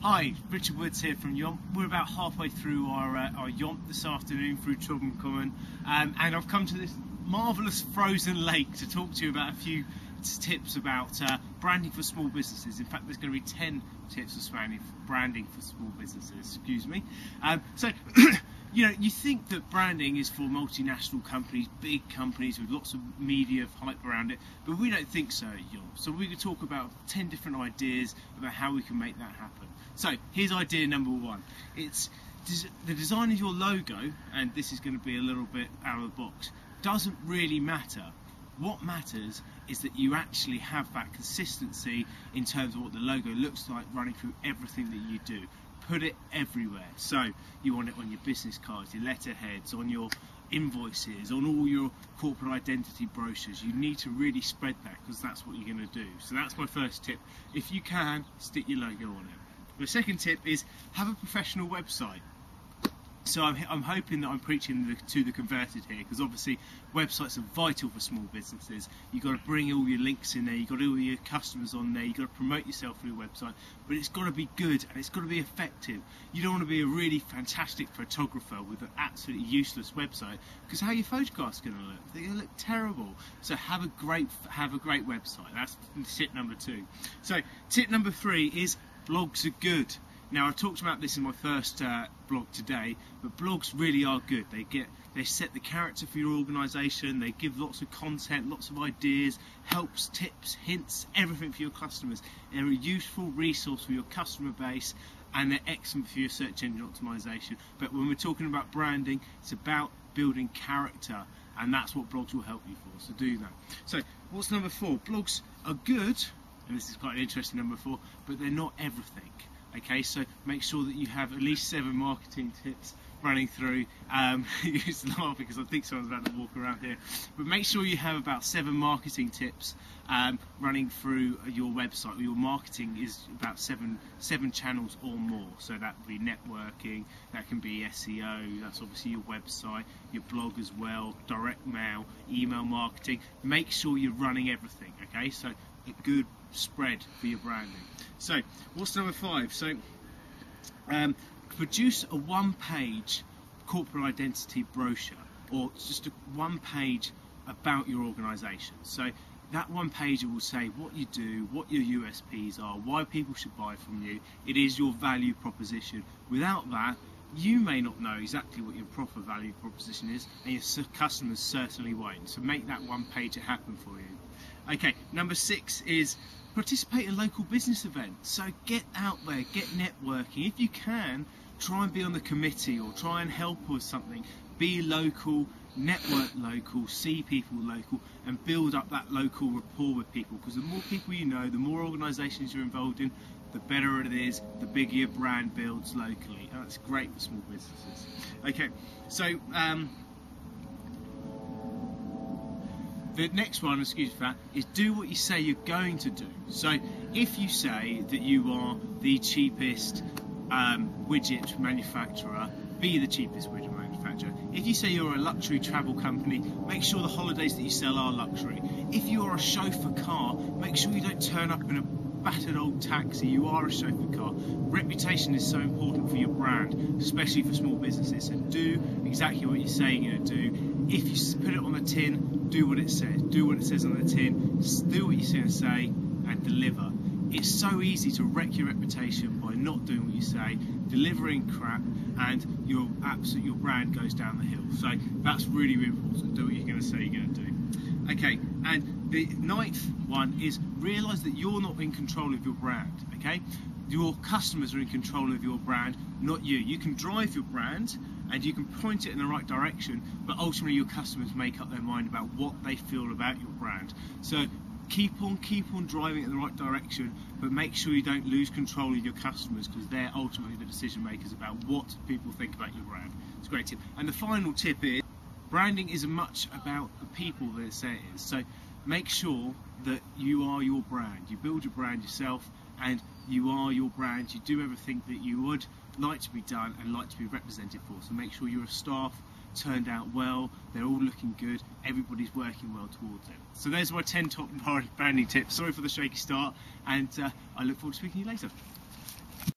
Hi, Richard Woods here from Yomp. We're about halfway through our Yomp this afternoon through Chiltern Common, and I've come to this marvellous frozen lake to talk to you about a few tips about branding for small businesses. In fact, there's going to be 10 tips for branding for small businesses, excuse me. You know, you think that branding is for multinational companies, big companies with lots of media hype around it, but we don't think so at Yomp. So we're going to talk about 10 different ideas about how we can make that happen. So here's idea number one. It's the design of your logo, and this is going to be a little bit out of the box, doesn't really matter. What matters is that you actually have that consistency in terms of what the logo looks like running through everything that you do. Put it everywhere. So you want it on your business cards, your letterheads, on your invoices, on all your corporate identity brochures. You need to really spread that, because that's what you're going to do. So that's my first tip. If you can, stick your logo on it. The second tip is have a professional website. So I'm hoping that I'm preaching to the converted here, because obviously websites are vital for small businesses. You've got to bring all your links in there, you've got all your customers on there, you've got to promote yourself through your website, but it's got to be good and it's got to be effective. You don't want to be a really fantastic photographer with an absolutely useless website, because how are your photographs going to look? They're going to look terrible. So have a great website. That's tip number two. So tip number three is blogs are good. Now, I've talked about this in my first blog today, but blogs really are good. They set the character for your organisation, they give lots of content, lots of ideas, helps, tips, hints, everything for your customers. They're a useful resource for your customer base, and they're excellent for your search engine optimisation. But when we're talking about branding, it's about building character, and that's what blogs will help you for, so do that. So, what's number four? Blogs are good, and this is quite an interesting number four, but they're not everything. Okay, so make sure that you have at least 7 marketing tips running through. You just laugh because I think someone's about to walk around here. But make sure you have about 7 marketing tips running through your website. Your marketing is about seven channels or more. So that would be networking, that can be SEO, that's obviously your website, your blog as well, direct mail, email marketing. Make sure you're running everything, okay? So a good spread for your branding. So what's number 5? So produce a 1-page corporate identity brochure, or just a 1-page about your organisation. So that 1 page will say what you do, what your USPs are, why people should buy from you. It is your value proposition. Without that, you may not know exactly what your proper value proposition is, and your customers certainly won't. So make that 1 page happen for you. Okay, number 6 is participate in local business events. So get out there, get networking. If you can, try and be on the committee or try and help with something. Be local, network local, see people local, and build up that local rapport with people, because the more people you know, the more organisations you're involved in, the better it is, the bigger your brand builds locally. And that's great for small businesses. Okay, so the next one, excuse me for that, is do what you say you're going to do. So if you say that you are the cheapest widget manufacturer, be the cheapest widget manufacturer. If you say you're a luxury travel company, make sure the holidays that you sell are luxury. If you are a chauffeur car, make sure you don't turn up in a battered old taxi. You are a chauffeur car. Reputation is so important for your brand, especially for small businesses. So do exactly what you're saying you're going to do. If you put it on the tin, do what it says. Do what it says on the tin. Do what you're going to say and deliver. It's so easy to wreck your reputation by not doing what you say, delivering crap, and your brand goes down the hill. So that's really, really important. Do what you're going to say you're going to do. Okay, and the 9th one is realise that you're not in control of your brand. Okay, your customers are in control of your brand, not you. You can drive your brand and you can point it in the right direction, but ultimately your customers make up their mind about what they feel about your brand. So keep on driving it in the right direction, but make sure you don't lose control of your customers, because they're ultimately the decision makers about what people think about your brand. It's a great tip. And the final tip is branding isn't much about the people that say it is. So make sure that you are your brand. You build your brand yourself, and you are your brand. You do everything that you would like to be done and like to be represented for. So make sure your staff turned out well, they're all looking good, everybody's working well towards it. So there's my 10 top branding tips. Sorry for the shaky start, and I look forward to speaking to you later.